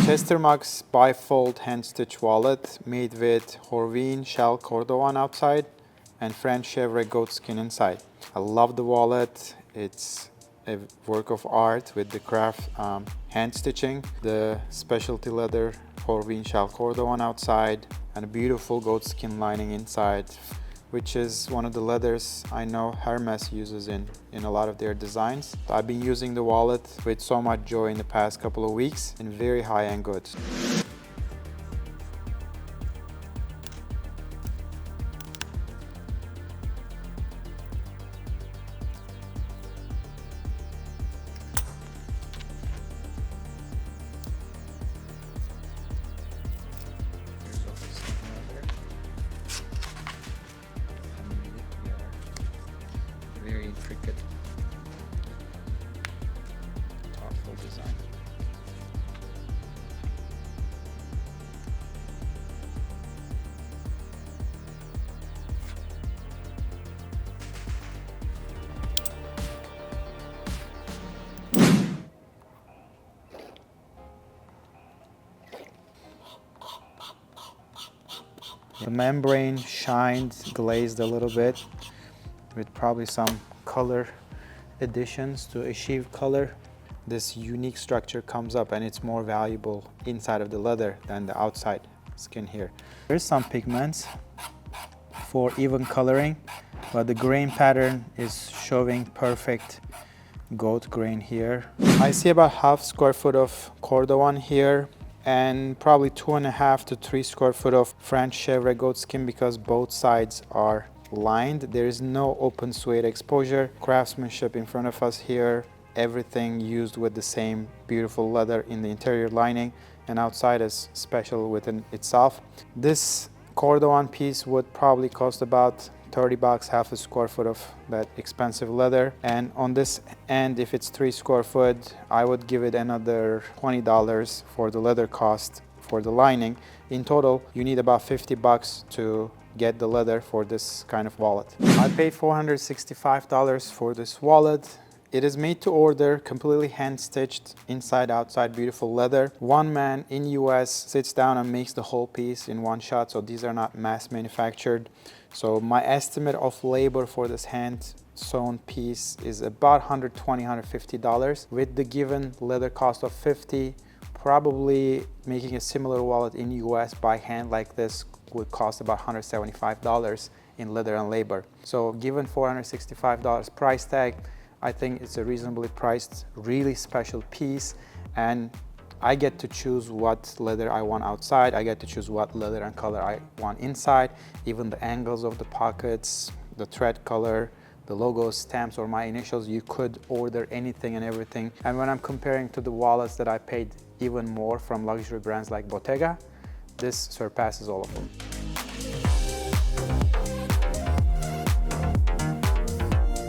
Chester Mox bifold hand stitch wallet made with Horvine shell cordovan outside and French Chevre goat skin inside. I love the wallet. It's a work of art with the craft hand stitching, the specialty leather Horvine shell cordovan outside, and a beautiful goat skin lining inside, which is one of the leathers I know Hermes uses in a lot of their designs. I've been using the wallet with so much joy in the past couple of weeks in very high-end goods. Very intricate, thoughtful design. The membrane shined, glazed a little bit, with probably some color additions to achieve color. This unique structure comes up and it's more valuable inside of the leather than the outside skin here. There's some pigments for even coloring, but the grain pattern is showing perfect goat grain here. I see about half square foot of cordovan here and probably 2.5 to 3 square foot of French Chevre goat skin because both sides are lined. There is no open suede exposure. Craftsmanship in front of us here. Everything used with the same beautiful leather in the interior lining, and outside is special within itself. This cordovan piece would probably cost about 30 bucks, half a square foot of that expensive leather. And on this end, if it's 3 square foot, I would give it another $20 for the leather cost for the lining. In total, you need about 50 bucks to get the leather for this kind of wallet. I paid $465 for this wallet. It is made to order, completely hand stitched, inside outside, beautiful leather. One man in US sits down and makes the whole piece in one shot, so these are not mass manufactured. So my estimate of labor for this hand sewn piece is about $120, $150 with the given leather cost of $50. Probably making a similar wallet in US by hand like this would cost about $175 in leather and labor. So given $465 price tag, I think it's a reasonably priced, really special piece, and I get to choose what leather I want outside. I get to choose what leather and color I want inside, even the angles of the pockets, the thread color, the logos, stamps, or my initials. You could order anything and everything. And when I'm comparing to the wallets that I paid even more from luxury brands like Bottega, this surpasses all of them.